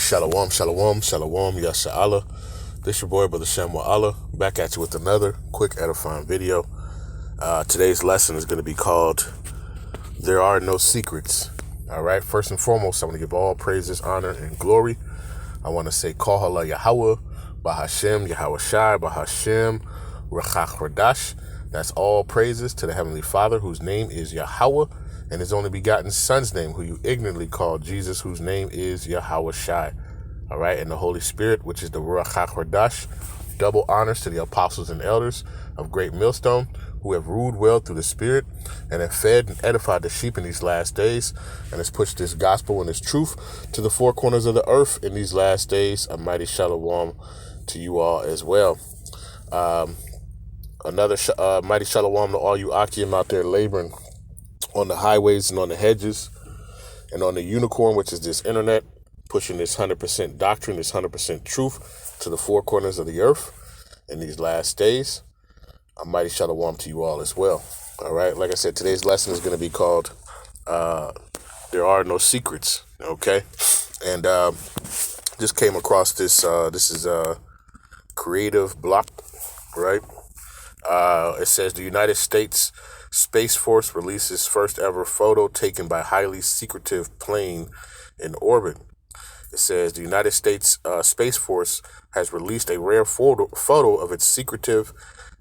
Shalom, shalom, shalom, yasha'Allah. This your boy, Brother Shem Allah, back at you with another quick edifying video. Today's lesson is going to be called, There Are No Secrets. All right, first and foremost, I want to give all praises, honor, and glory. I want to say, Halal, Yahawah, Bahasham, Yahawashi, Bahasham, Rawchaa, Qadash. That's all praises to the Heavenly Father, whose name is Yahawah, and his only begotten Son's name, who you ignorantly call Jesus, whose name is Yahawashi. All right, and the Holy Spirit, which is the Rawchaa Qadash. Double honors to the apostles and elders of Great Millstone, who have ruled well through the Spirit and have fed and edified the sheep in these last days, and has pushed this gospel and this truth to the four corners of the earth in these last days. A mighty shalom to you all as well. Another mighty shalom to all you Akim out there laboring on the highways and on the hedges and on the unicorn, which is this internet, pushing this 100% doctrine, this 100% truth to the four corners of the earth in these last days. A mighty shalom to you all as well. All right, like I said, today's lesson is going to be called There Are No Secrets. Okay, and just came across this. This is a creative block, right? It says the United States Space Force releases first ever photo taken by highly secretive plane in orbit. It says the United States Space Force has released a rare photo of its secretive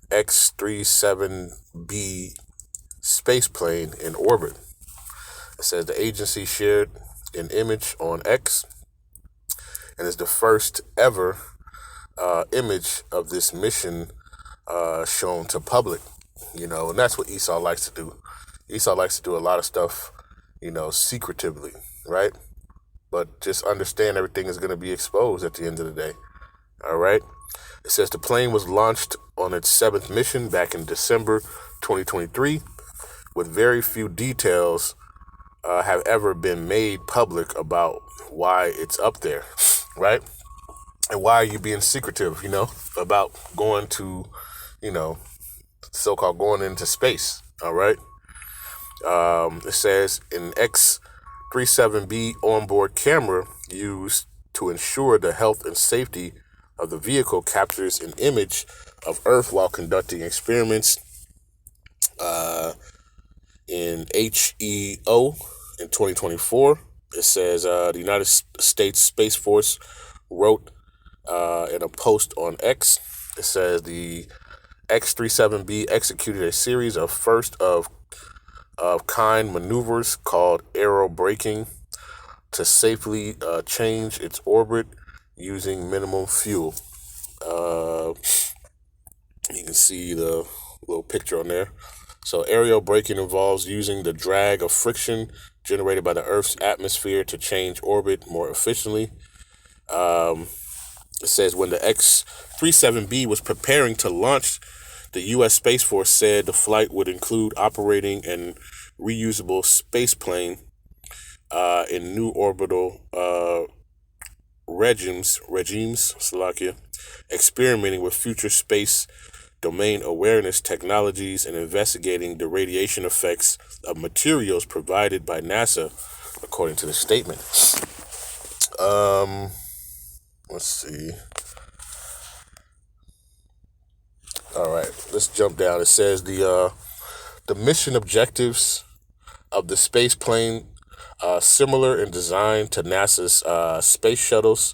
X-37B space plane in orbit. It says the agency shared an image on X and is the first ever image of this mission shown to public, and that's what Esau likes to do. Esau likes to do a lot of stuff, secretively, right? But just understand everything is going to be exposed at the end of the day. All right. It says the plane was launched on its 7th mission back in December 2023, with very few details have ever been made public about why it's up there, right? And why are you being secretive, about going to, so-called going into space, all right? It says an X-37B onboard camera used to ensure the health and safety of the vehicle captures an image of Earth while conducting experiments in HEO in 2024. It says the United States Space Force wrote in a post on X. It says the X-37B executed a series of first-of-kind maneuvers called aero braking to safely change its orbit using minimum fuel. You can see the little picture on there. So aerial braking involves using the drag of friction generated by the Earth's atmosphere to change orbit more efficiently. It says when the X-37B was preparing to launch, the U.S. Space Force said the flight would include operating an reusable space plane in new orbital regimes, experimenting with future space domain awareness technologies and investigating the radiation effects of materials provided by NASA, according to the statement. Let's see. All right, let's jump down. It says the mission objectives of the space plane, similar in design to NASA's space shuttles,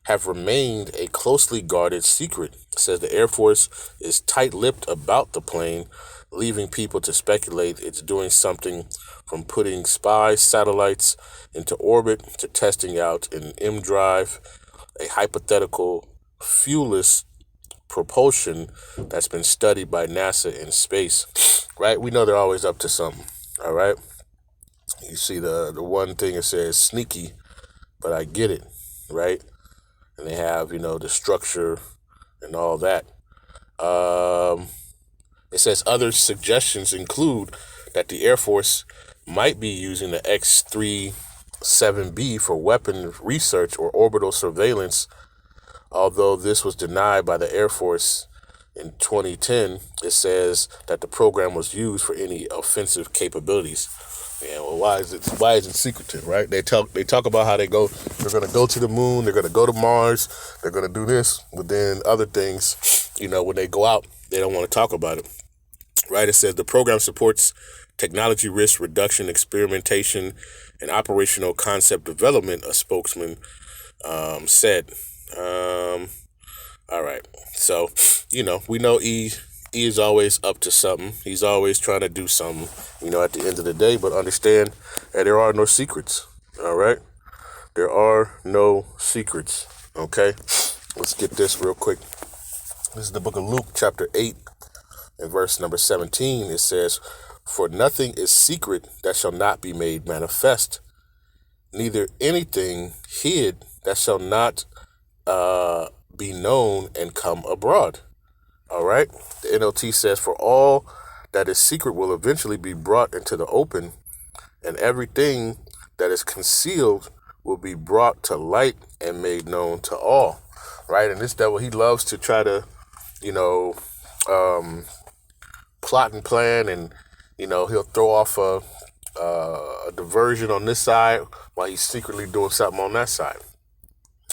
have remained a closely guarded secret. It says the Air Force is tight-lipped about the plane, leaving people to speculate it's doing something from putting spy satellites into orbit to testing out an M drive, a hypothetical fuelless propulsion that's been studied by NASA in space, right? We know they're always up to something, all right? You see the one thing it says sneaky, but I get it, right? And they have, the structure and all that. It says other suggestions include that the Air Force might be using the X-37B for weapon research or orbital surveillance, although this was denied by the Air Force in 2010, it says that the program was used for any offensive capabilities. Yeah, well, why is it secretive, right? They talk about how they're going to go to the moon, they're going to go to Mars, they're going to do this, but then other things, when they go out, they don't want to talk about it, right? It says the program supports technology risk reduction, experimentation, and operational concept development, a spokesman said. All right. So, we know E is always up to something. He's always trying to do something, at the end of the day. But understand that there are no secrets. All right. There are no secrets. Okay. Let's get this real quick. This is the book of Luke, chapter 8, and verse number 17. It says, "For nothing is secret that shall not be made manifest, neither anything hid that shall not be known and come abroad." All right. The NLT says, "For all that is secret will eventually be brought into the open, and everything that is concealed will be brought to light and made known to all." Right. And this devil, he loves to try to, plot and plan, and, he'll throw off a diversion on this side while he's secretly doing something on that side.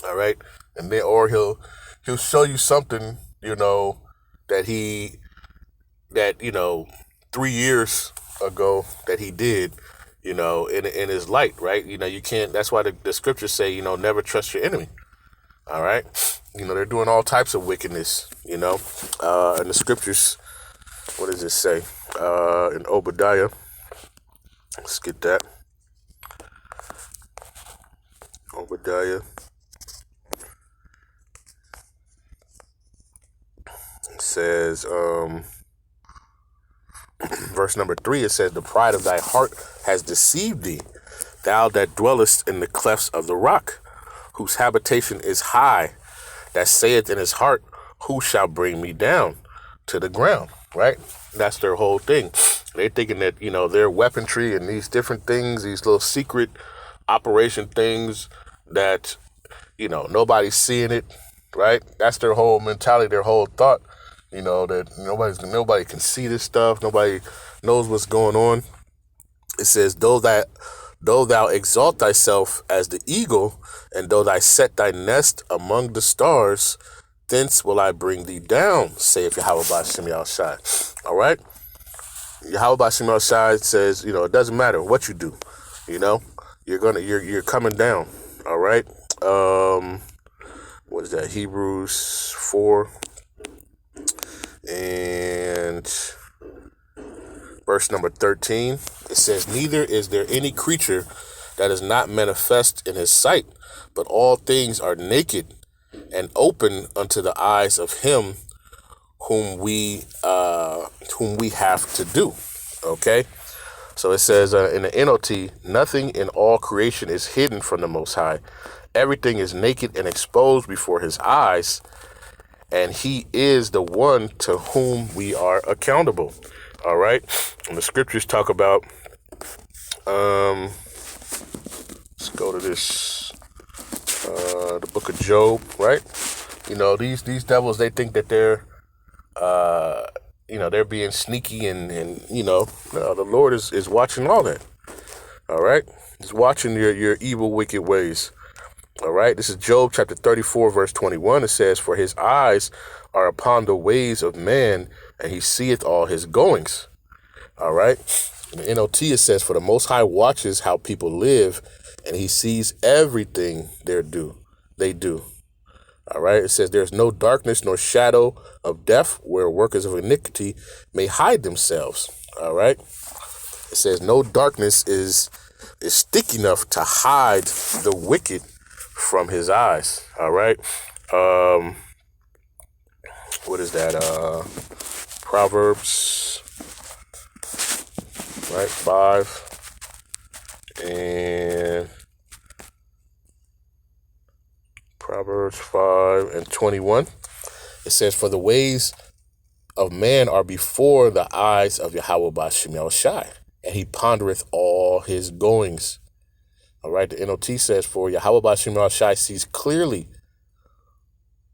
All right. And then, or he'll show you something, that 3 years ago that he did, in his light, right? You can't, that's why the scriptures say, never trust your enemy. All right. They're doing all types of wickedness, and the scriptures, what does it say? In Obadiah, let's get that. Obadiah. It says, verse number 3, it says, "The pride of thy heart has deceived thee, thou that dwellest in the clefts of the rock, whose habitation is high, that saith in his heart, who shall bring me down to the ground?" Right? That's their whole thing. They're thinking that, their weaponry and these different things, these little secret operation things that, nobody's seeing it, right? That's their whole mentality, their whole thought, that nobody can see this stuff. Nobody knows what's going on. It says, though thou exalt thyself as the eagle, and though thou set thy nest among the stars, thence will I bring thee down, saith Yahawah. All right. Yahawah says, it doesn't matter what you do, you're coming down. All right. What is that? Hebrews 4 and verse number 13. It says, "Neither is there any creature that is not manifest in his sight, but all things are naked and open unto the eyes of him whom we have to do." Okay. So it says in the NLT, "Nothing in all creation is hidden from the Most High. Everything is naked and exposed before his eyes, and he is the one to whom we are accountable." All right. And the scriptures talk about, let's go to this, the book of Job, right? These devils, they think that they're being sneaky, and the Lord is watching all that. All right. He's watching your evil, wicked ways. All right. This is Job chapter 34, verse 21. It says, "For his eyes are upon the ways of man, and he seeth all his goings." All right. In the NLT, it says, "For the Most High watches how people live, and he sees everything they do." All right. It says, "There's no darkness nor shadow of death where workers of iniquity may hide themselves." All right. It says no darkness is thick enough to hide the wicked from his eyes. All right. What is that? Proverbs, right? 5 and Proverbs 5 and 21. It says, "For the ways of man are before the eyes of Yahawah, and he pondereth all his goings." All right. The NLT says, "For Yahawah sees clearly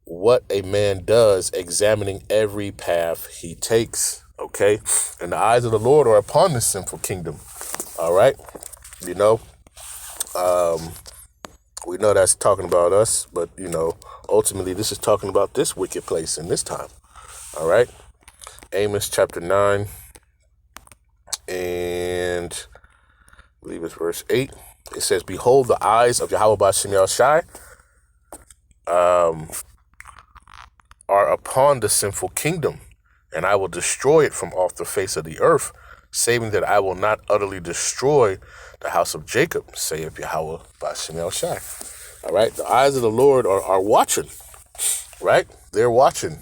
what a man does, examining every path he takes. Okay? And the eyes of the Lord are upon this sinful kingdom. All right? You know, we know that's talking about us, but, ultimately this is talking about this wicked place in this time. All right? Amos chapter 9 and I believe it's verse 8. It says, behold, the eyes of Yahawah Bahasham Yahawashi are upon the sinful kingdom, and I will destroy it from off the face of the earth, saving that I will not utterly destroy the house of Jacob, saith Yahawah Bahasham Yahawashi. All right, the eyes of the Lord are watching, right? They're watching,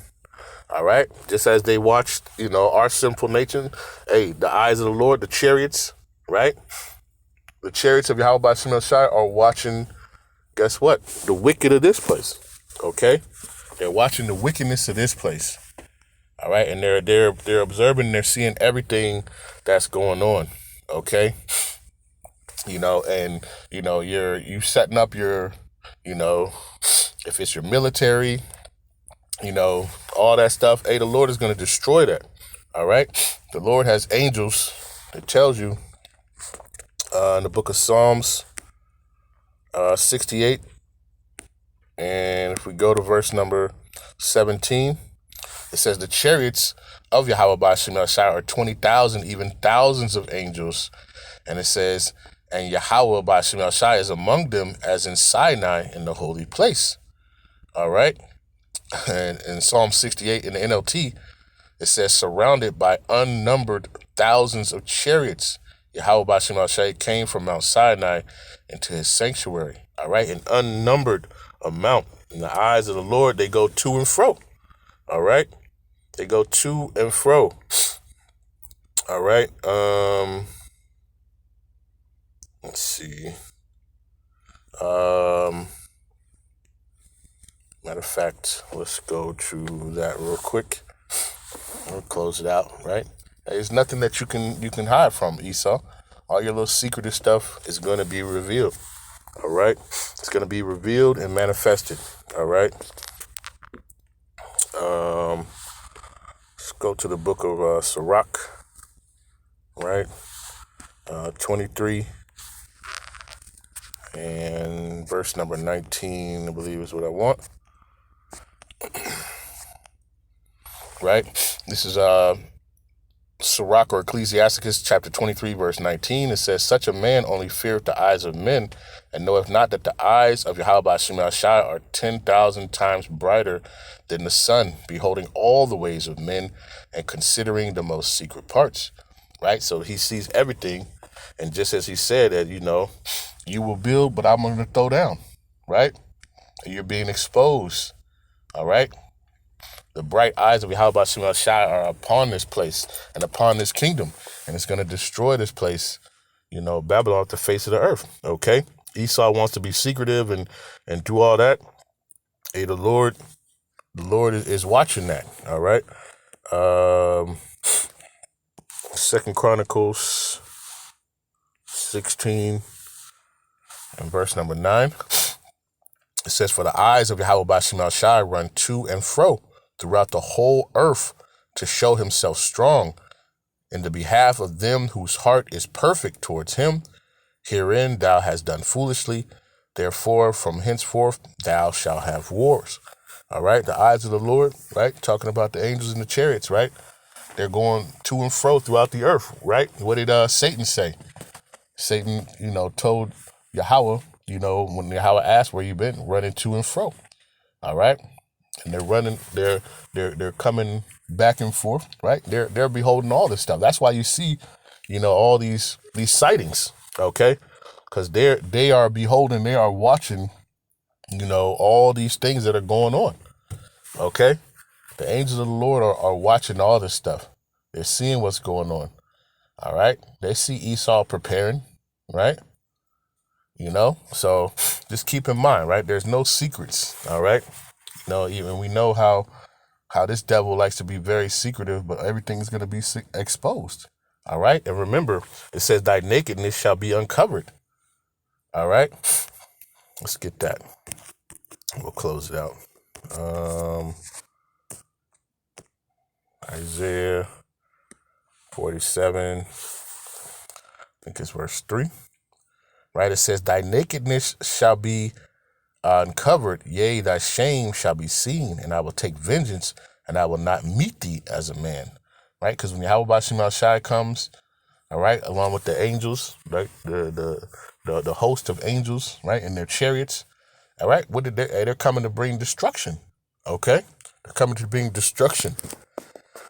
all right? Just as they watched, our sinful nature. Hey, the eyes of the Lord, the chariots, right? The chariots of Yahawah Bahasham Yahawashi are watching, guess what? The wicked of this place, okay? They're watching the wickedness of this place. All right, and they're observing, they're seeing everything that's going on. Okay, and you setting up your, if it's your military, all that stuff. Hey, the Lord is going to destroy that. All right, the Lord has angels. It tells you in the book of Psalms 68, and if we go to verse number 17. It says the chariots of Yahawah Bahasham Yahawashi are 20,000, even thousands of angels. And it says, and Yahawah Bahasham Yahawashi is among them as in Sinai in the holy place. All right. And in Psalm 68 in the NLT, it says, surrounded by unnumbered thousands of chariots, Yahawah Bahasham Yahawashi came from Mount Sinai into his sanctuary. All right. An unnumbered amount. In the eyes of the Lord, they go to and fro. All right. They go to and fro. All right. Let's see. Matter of fact, let's go to that real quick. We'll close it out, right? There's nothing that you can hide from, Esau. All your little secretive stuff is going to be revealed. All right. It's going to be revealed and manifested. All right. Let's go to the book of Sirach, right? 23 and verse number 19, I believe is what I want. Right? This is Sirach or Ecclesiasticus chapter 23, verse 19. It says, such a man only feareth the eyes of men, and knoweth not that the eyes of Yahawah Bahasham Yahawashi are 10,000 times brighter than the sun, beholding all the ways of men and considering the most secret parts. Right? So he sees everything. And just as he said that, you will build, but I'm going to throw down. Right? And you're being exposed. All right? The bright eyes of Yahawah Bahasham Yahawashi are upon this place and upon this kingdom. And it's going to destroy this place, Babylon off the face of the earth. Okay? Esau wants to be secretive and do all that. Hey, the Lord is watching that. All right? 2 Chronicles 16 and verse number 9. It says, for the eyes of Yahawah Bahasham Yahawashi run to and fro throughout the whole earth to show himself strong in the behalf of them whose heart is perfect towards him. Herein thou hast done foolishly. Therefore, from henceforth thou shalt have wars. All right. The eyes of the Lord, right? Talking about the angels in the chariots, right? They're going to and fro throughout the earth, right? What did Satan say? Satan, told Yahawah, when Yahawah asked where you been, running to and fro. All right. And they're running, they're coming back and forth, right? They're beholding all this stuff. That's why you see, all these sightings, okay? Because they are beholding, they are watching, all these things that are going on, okay? The angels of the Lord are watching all this stuff. They're seeing what's going on, all right? They see Esau preparing, right? So just keep in mind, right? There's no secrets, all right? Even we know how this devil likes to be very secretive, but everything is going to be exposed. All right. And remember, it says thy nakedness shall be uncovered. All right. Let's get that. We'll close it out. Isaiah 47, I think it's verse 3, right? It says, thy nakedness shall be uncovered, yea, thy shame shall be seen, and I will take vengeance, and I will not meet thee as a man, right? Because when Yahawashi comes, all right, along with the angels, right, the host of angels, right, in their chariots, all right, what did they're coming to bring destruction, okay? They're coming to bring destruction,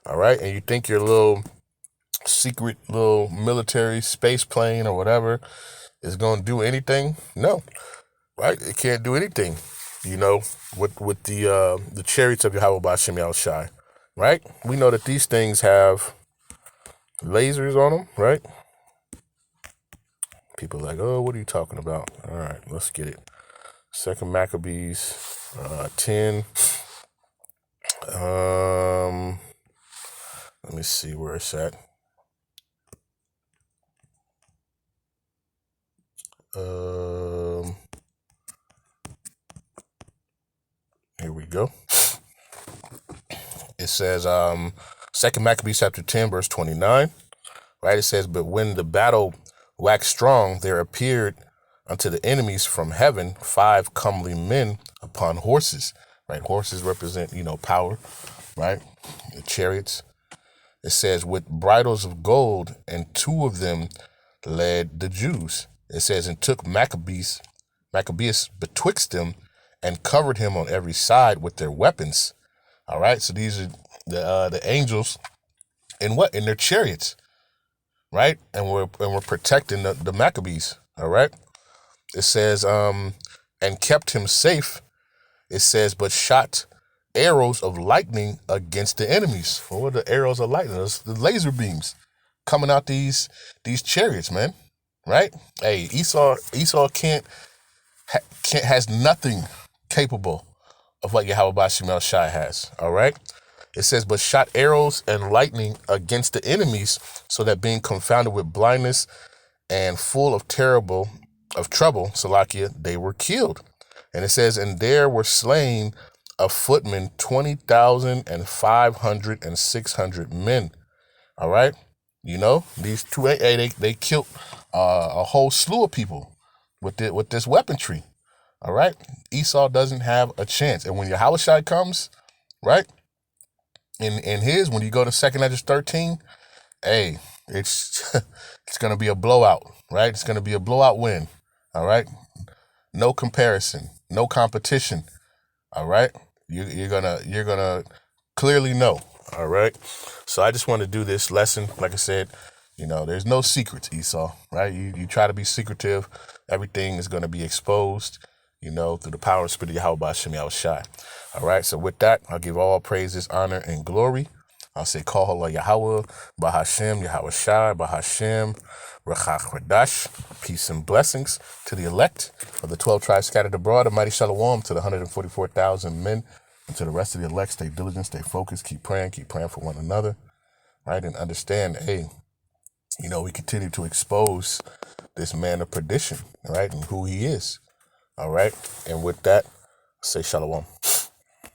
all right? And you think your little secret little military space plane or whatever is going to do anything? No, right? It can't do anything, you know, with the chariots of Yahawashi, right? We know that these things have lasers on them, right? People are like, oh, what are you talking about? All right, let's get it. Second Maccabees 10. Let me see where it's at. Here we go. It says, Second Maccabees chapter 10, verse 29. Right? It says, but when the battle waxed strong, there appeared unto the enemies from heaven 5 comely men upon horses. Right? Horses represent, power, right? The chariots. It says, with bridles of gold, and 2 of them led the Jews. It says, and took Maccabees betwixt them, and covered him on every side with their weapons. All right, so these are the angels in what? In their chariots, right? And we're protecting the Maccabees. All right. It says, and kept him safe. It says, but shot arrows of lightning against the enemies. What were the arrows of lightning? It's the laser beams coming out these chariots, man. Right? Hey, Esau has nothing capable of what Yahawashi has. All right. It says, but shot arrows and lightning against the enemies, so that being confounded with blindness and full of trouble, Salakia, they were killed. And it says, and there were slain of footmen 20,500 and 600 men. All right. These two, they killed a whole slew of people with this weaponry. All right. Esau doesn't have a chance. And when Yahawashi comes, right, when you go to 2 Edges 13, hey, it's it's gonna be a blowout, right? It's gonna be a blowout win. All right. No comparison, no competition. All right. You're gonna clearly know. All right. So I just want to do this lesson. Like I said, there's no secrets, Esau, right? You try to be secretive, everything is going to be exposed, through the power and spirit of Yahawashi. All right. So with that, I'll give all praises, honor, and glory. I'll say, Halal Yahawah, Bahasham, Yahawashi, Bahasham, Rawchaa, Qadash. Peace and blessings to the elect of the 12 tribes scattered abroad. A mighty shalom to the 144,000 men. And to the rest of the elect, stay diligent, stay focused, keep praying for one another, right? And understand, hey, we continue to expose this man of perdition, right? And who he is, all right? And with that, say shalom.